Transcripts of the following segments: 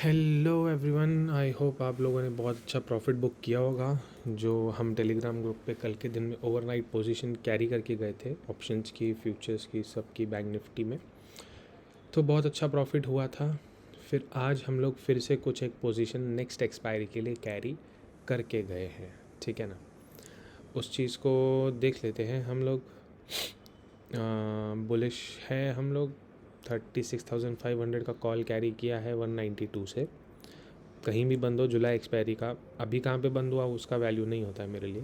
Hello everyone, I hope आप लोगों ने बहुत अच्छा प्रॉफिट बुक किया होगा। जो हम टेलीग्राम ग्रुप पे कल के दिन में ओवरनाइट पोजीशन कैरी करके गए थे, ऑप्शंस की, फ्यूचर्स की, सब की, बैंक निफ्टी में, तो बहुत अच्छा प्रॉफिट हुआ था। फिर आज हम लोग फिर से कुछ एक पोजीशन नेक्स्ट एक्सपायरी के लिए कैरी करके गए हैं, ठीक है ना। उस चीज़ को देख लेते हैं हम लोग। बुलिश है हम लोग। 36,500 का कॉल कैरी किया है 192 से। कहीं भी बंद हो जुलाई एक्सपायरी का, अभी कहाँ पे बंद हुआ उसका वैल्यू नहीं होता है मेरे लिए,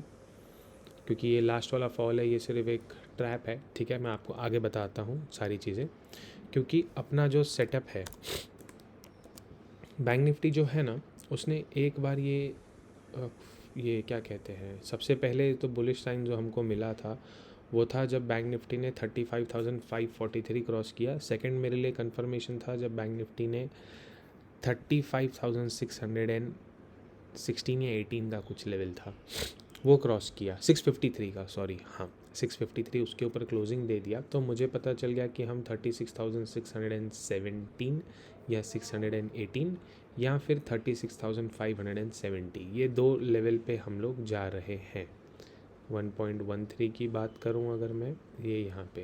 क्योंकि ये लास्ट वाला फॉल है, ये सिर्फ एक ट्रैप है, ठीक है। मैं आपको आगे बताता हूँ सारी चीज़ें, क्योंकि अपना जो सेटअप है बैंक निफ्टी जो है ना, उसने एक बार ये क्या कहते हैं, सबसे पहले तो बुलिश साइन जो हमको मिला था वो था जब बैंक निफ्टी ने 35,543 क्रॉस किया। सेकंड मेरे लिए कंफर्मेशन था जब बैंक निफ्टी ने 35,616 या 18 का कुछ लेवल था वो क्रॉस किया, 653 का, सॉरी, हाँ 653 उसके ऊपर क्लोजिंग दे दिया। तो मुझे पता चल गया कि हम 36,617 या 618 या फिर 36,570, ये दो लेवल पे हम लोग जा रहे हैं। 1.13 की बात करूं अगर मैं, ये यहाँ पे,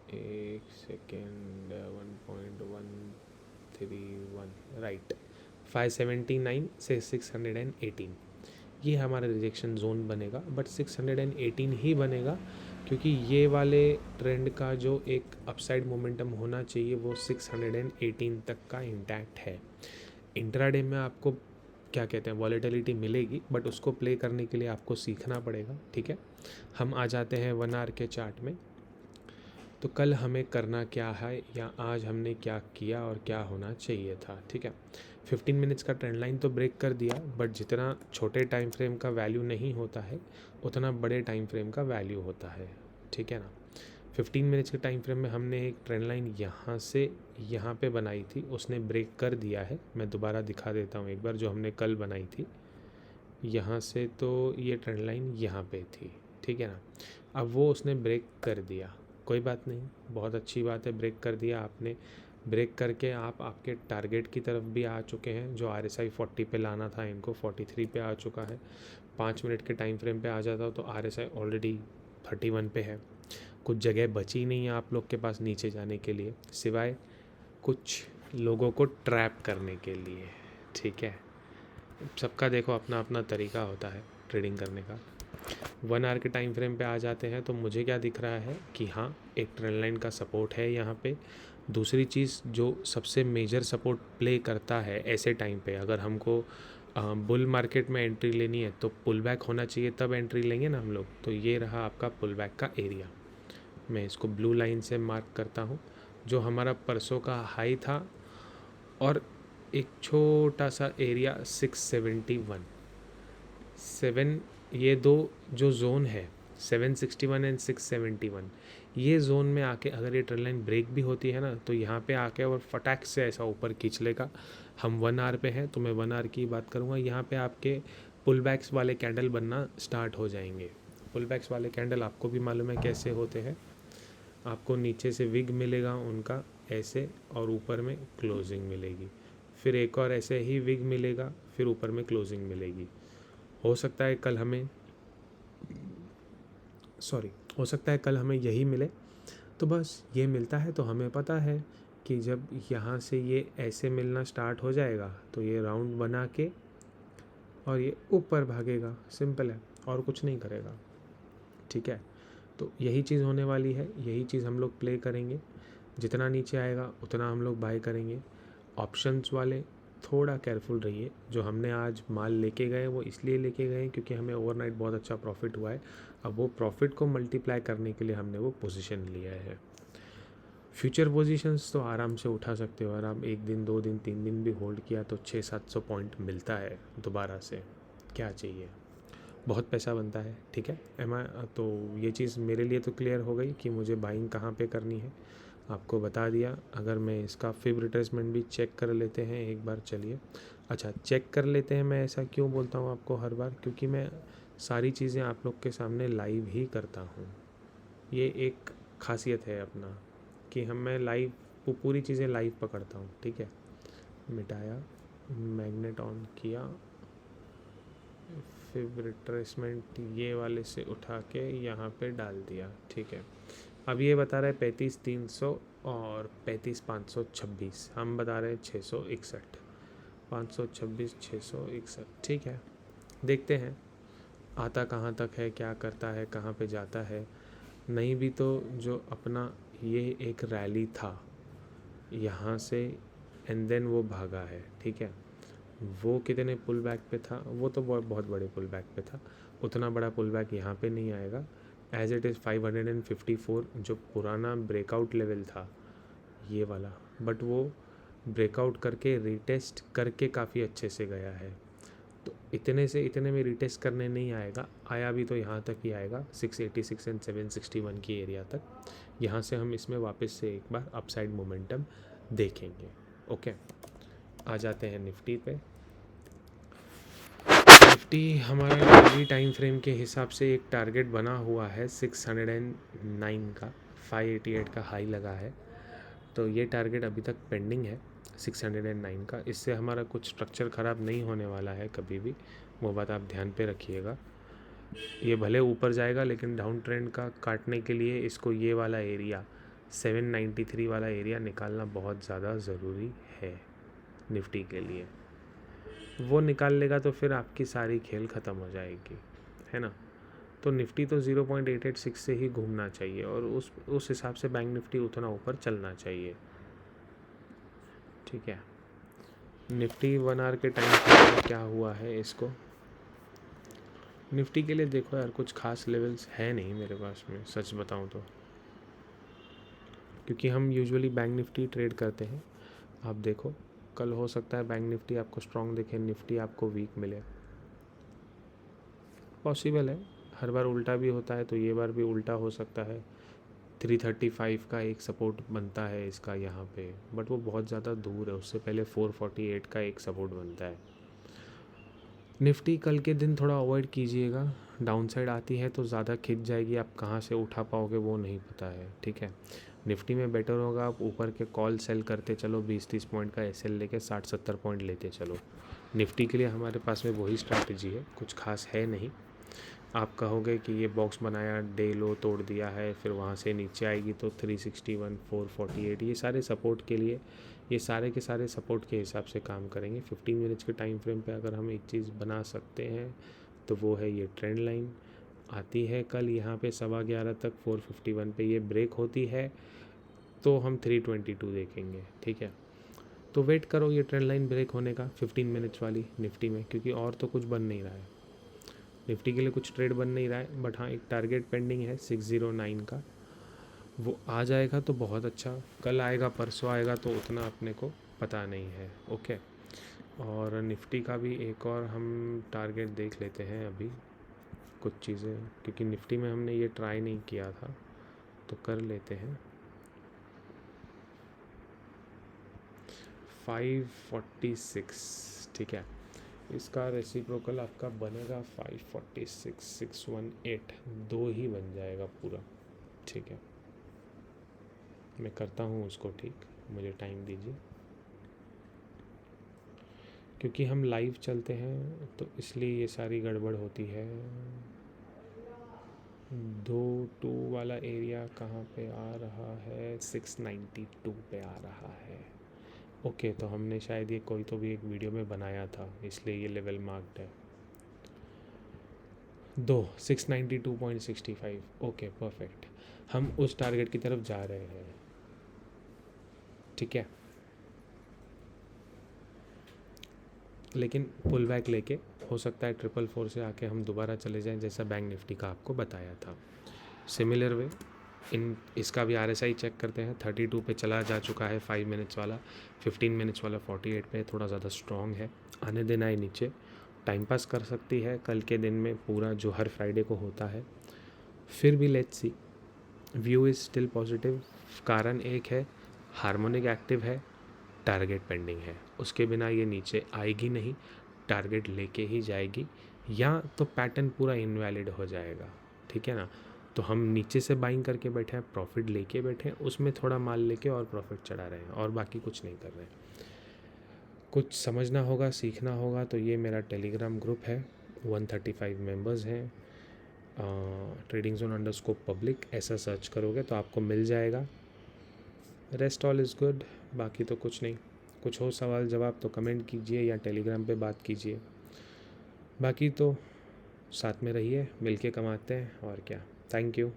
एक सेकेंड, 1.131, राइट, 579 से 618, ये हमारा रिजेक्शन जोन बनेगा। बट 618 ही बनेगा, क्योंकि ये वाले ट्रेंड का जो एक अपसाइड मोमेंटम होना चाहिए वो 618 तक का इंटैक्ट है। इंट्राडे में आपको क्या कहते हैं, वॉलेटिलिटी मिलेगी, बट उसको प्ले करने के लिए आपको सीखना पड़ेगा, ठीक है। हम आ जाते हैं 1 आवर के चार्ट में। तो कल हमें करना क्या है, या आज हमने क्या किया और क्या होना चाहिए था, ठीक है। 15 मिनट्स का ट्रेंड लाइन तो ब्रेक कर दिया, बट जितना छोटे टाइम फ्रेम का वैल्यू नहीं होता है उतना बड़े टाइम फ्रेम का वैल्यू होता है, ठीक है ना। 15 मिनट्स के टाइम फ्रेम में हमने एक ट्रेंड लाइन यहाँ से यहाँ पे बनाई थी, उसने ब्रेक कर दिया है। मैं दोबारा दिखा देता हूँ एक बार, जो हमने कल बनाई थी यहाँ से, तो ये ट्रेंड लाइन यहाँ पे थी, ठीक है ना। अब वो उसने ब्रेक कर दिया, कोई बात नहीं, बहुत अच्छी बात है, ब्रेक कर दिया आपने। ब्रेक करके आप आपके टारगेट की तरफ भी आ चुके हैं। जो RSI 40 पे लाना था इनको, 43 पे आ चुका है। 5 मिनट के टाइम फ्रेम पे आ जाता तो RSI ऑलरेडी 31 पे है। कुछ जगह बची नहीं है आप लोग के पास नीचे जाने के लिए, सिवाय कुछ लोगों को ट्रैप करने के लिए, ठीक है। सबका देखो अपना अपना तरीका होता है ट्रेडिंग करने का। 1 आवर के टाइम फ्रेम पे आ जाते हैं तो मुझे क्या दिख रहा है कि हाँ, एक ट्रेंड लाइन का सपोर्ट है यहाँ पे। दूसरी चीज़ जो सबसे मेजर सपोर्ट प्ले करता है ऐसे टाइम पे, अगर हमको बुल मार्केट में एंट्री लेनी है तो पुल बैक होना चाहिए, तब एंट्री लेंगे ना हम लोग। तो ये रहा आपका पुल बैक का एरिया। मैं इसको ब्लू लाइन से मार्क करता हूँ, जो हमारा परसों का हाई था, और एक छोटा सा एरिया 671 7, ये दो जो जोन है 761 एंड 671, ये जोन में आके अगर ये ट्रेंड लाइन ब्रेक भी होती है ना, तो यहाँ पे आके और फटाक से ऐसा ऊपर खींच लेगा। हम 1 आवर पे हैं तो मैं 1 आवर की बात करूँगा। यहाँ पे आपके पुल बैक्स वाले कैंडल बनना स्टार्ट हो जाएंगे। पुल बैक्स वाले कैंडल आपको भी मालूम है कैसे होते हैं। आपको नीचे से विग मिलेगा उनका ऐसे, और ऊपर में क्लोजिंग मिलेगी। फिर एक और ऐसे ही विग मिलेगा, फिर ऊपर में क्लोजिंग मिलेगी। हो सकता है कल हमें हो सकता है कल हमें यही मिले। तो बस ये मिलता है तो हमें पता है कि जब यहाँ से ये ऐसे मिलना स्टार्ट हो जाएगा तो ये राउंड बना के और ये ऊपर भागेगा, सिंपल है, और कुछ नहीं करेगा, ठीक है। तो यही चीज़ होने वाली है, यही चीज़ हम लोग प्ले करेंगे। जितना नीचे आएगा उतना हम लोग बाय करेंगे। ऑप्शंस वाले थोड़ा केयरफुल रहिए। जो हमने आज माल लेके गए वो इसलिए लेके गए क्योंकि हमें ओवरनाइट बहुत अच्छा प्रॉफिट हुआ है। अब वो प्रॉफिट को मल्टीप्लाई करने के लिए हमने वो पोजीशन लिया है। फ्यूचर पोजीशंस तो आराम से उठा सकते हो, आराम 1 दिन 2 दिन 3 दिन भी होल्ड किया तो 600-700 पॉइंट मिलता है दोबारा से, क्या चाहिए, बहुत पैसा बनता है, ठीक है। तो ये चीज़ मेरे लिए तो क्लियर हो गई कि मुझे बाइंग कहाँ पे करनी है, आपको बता दिया। अगर मैं इसका फिब रिट्रेसमेंट भी चेक कर लेते हैं एक बार, चलिए। अच्छा, चेक कर लेते हैं, मैं ऐसा क्यों बोलता हूँ आपको हर बार, क्योंकि मैं सारी चीज़ें आप लोग के सामने लाइव ही करता हूँ। ये एक खासियत है अपना कि मैं लाइव पूरी चीज़ें लाइव पकड़ता हूँ, ठीक है। मिटाया, मैग्नेट ऑन किया, फिर रिट्रेसमेंट ये वाले से उठा के यहाँ पे डाल दिया। ठीक है, अब ये बता रहा है 35,300 और 35,526, हम बता रहे हैं 661, 526 661। ठीक है, देखते हैं आता कहाँ तक है, क्या करता है, कहाँ पे जाता है। नहीं भी तो जो अपना ये एक रैली था यहाँ से एंड देन वो भागा है। ठीक है, वो कितने पुल बैक पे था, वो तो बहुत बड़े पुल बैक पे था, उतना बड़ा पुल बैक यहाँ पे नहीं आएगा। एज इट इज़ 554 जो पुराना ब्रेकआउट लेवल था ये वाला, बट वो ब्रेकआउट करके रीटेस्ट करके काफ़ी अच्छे से गया है। तो इतने से इतने में रीटेस्ट करने नहीं आएगा, आया भी तो यहाँ तक ही आएगा 686 एंड 761 की एरिया तक। यहाँ से हम इसमें वापस से एक बार अपसाइड मोमेंटम देखेंगे। ओके, आ जाते हैं निफ्टी पे। निफ्टी हमारा डेली टाइम फ्रेम के हिसाब से एक टारगेट बना हुआ है 609 का, 588 का हाई लगा है, तो ये टारगेट अभी तक पेंडिंग है 609 का। इससे हमारा कुछ स्ट्रक्चर ख़राब नहीं होने वाला है कभी भी, वो बात आप ध्यान पे रखिएगा। ये भले ऊपर जाएगा लेकिन डाउन ट्रेंड का काटने के लिए इसको ये वाला एरिया 793 वाला एरिया निकालना बहुत ज़्यादा ज़रूरी है निफ्टी के लिए। वो निकाल लेगा तो फिर आपकी सारी खेल ख़त्म हो जाएगी, है ना। तो निफ्टी तो 0.886 से ही घूमना चाहिए और उस हिसाब से बैंक निफ्टी उतना ऊपर चलना चाहिए। ठीक है, निफ्टी 1 आवर के टाइम फ्रेम में क्या हुआ है इसको, निफ्टी के लिए देखो यार कुछ खास लेवल्स है नहीं मेरे पास में, सच बताऊं तो, क्योंकि हम यूजुअली बैंक निफ्टी ट्रेड करते हैं। आप देखो कल हो सकता है बैंक निफ्टी आपको स्ट्रॉन्ग दिखे, निफ्टी आपको वीक मिले, पॉसिबल है। हर बार उल्टा भी होता है तो ये बार भी उल्टा हो सकता है। 335 का एक सपोर्ट बनता है इसका यहाँ पे, बट वो बहुत ज़्यादा दूर है, उससे पहले 448 का एक सपोर्ट बनता है। निफ्टी कल के दिन थोड़ा अवॉइड कीजिएगा, डाउन साइड आती है तो ज़्यादा खिंच जाएगी, आप कहाँ से उठा पाओगे वो नहीं पता है। ठीक है, निफ्टी में बेटर होगा आप ऊपर के कॉल सेल करते चलो, 20-30 पॉइंट का एसएल लेके 60-70 पॉइंट लेते चलो। निफ्टी के लिए हमारे पास में वही स्ट्रैटेजी है, कुछ खास है नहीं। आप कहोगे कि ये बॉक्स बनाया, डे लो तोड़ दिया है, फिर वहाँ से नीचे आएगी तो 361 448, ये सारे सपोर्ट के लिए, ये सारे के सारे सपोर्ट के हिसाब से काम करेंगे। 15 मिनट्स के टाइम फ्रेम पे अगर हम एक चीज़ बना सकते हैं तो वो है ये ट्रेंड लाइन आती है कल यहाँ पे 11:15 तक 451 पे, ये ब्रेक होती है तो हम 322 देखेंगे। ठीक है, तो वेट करो ये ट्रेंड लाइन ब्रेक होने का 15 मिनट्स वाली निफ्टी में, क्योंकि और तो कुछ बन नहीं रहा है निफ्टी के लिए, कुछ ट्रेड बन नहीं रहा है। बट हाँ, एक टारगेट पेंडिंग है 609 का, वो आ जाएगा तो बहुत अच्छा, कल आएगा परसों आएगा तो उतना अपने को पता नहीं है। ओके, और निफ्टी का भी एक और हम टारगेट देख लेते हैं अभी कुछ चीज़ें, क्योंकि निफ्टी में हमने ये ट्राई नहीं किया था तो कर लेते हैं। 546, ठीक है, इसका रेसिप्रोकल आपका बनेगा 546 618, दो ही बन जाएगा पूरा। ठीक है, मैं करता हूँ उसको ठीक, मुझे टाइम दीजिए, क्योंकि हम लाइव चलते हैं तो इसलिए ये सारी गड़बड़ होती है। 2 वाला एरिया कहाँ पे आ रहा है, 692 पे आ रहा है। ओके, तो हमने शायद ये कोई तो भी एक वीडियो में बनाया था इसलिए ये लेवल मार्क्ड है। 692.65, ओके परफेक्ट, हम उस टारगेट की तरफ जा रहे हैं। ठीक है, लेकिन पुल बैक लेके हो सकता है 444 से आके हम दोबारा चले जाएं, जैसा बैंक निफ्टी का आपको बताया था। सिमिलर वे इसका भी RSI चेक करते हैं, 32 पे चला जा चुका है 5 मिनट्स वाला, 15 मिनट्स वाला 48 पे, थोड़ा ज़्यादा स्ट्रॉन्ग है, आने देना है नीचे, टाइम पास कर सकती है कल के दिन में पूरा, जो हर फ्राइडे को होता है। फिर भी let's see, view is still positive. कारण एक है, हार्मोनिक एक्टिव है, टारगेट पेंडिंग है, उसके बिना ये नीचे आएगी नहीं, टारगेट लेके ही जाएगी, या तो पैटर्न पूरा इनवैलिड हो जाएगा। ठीक है ना, तो हम नीचे से बाइंग करके बैठे हैं, प्रॉफिट लेके बैठे हैं, उसमें थोड़ा माल लेके और प्रॉफिट चढ़ा रहे हैं और बाकी कुछ नहीं कर रहे हैं। कुछ समझना होगा, सीखना होगा तो ये मेरा टेलीग्राम ग्रुप है, 135 मेंबर्स हैं। ट्रेडिंग जोन अंडरस्कोर पब्लिक ऐसा सर्च करोगे तो आपको मिल जाएगा। रेस्ट ऑल इज़ गुड, बाकी तो कुछ नहीं। कुछ हो सवाल जवाब तो कमेंट कीजिए या टेलीग्राम पे बात कीजिए। बाकी तो साथ में रहिए, मिलके कमाते हैं और क्या। Thank you.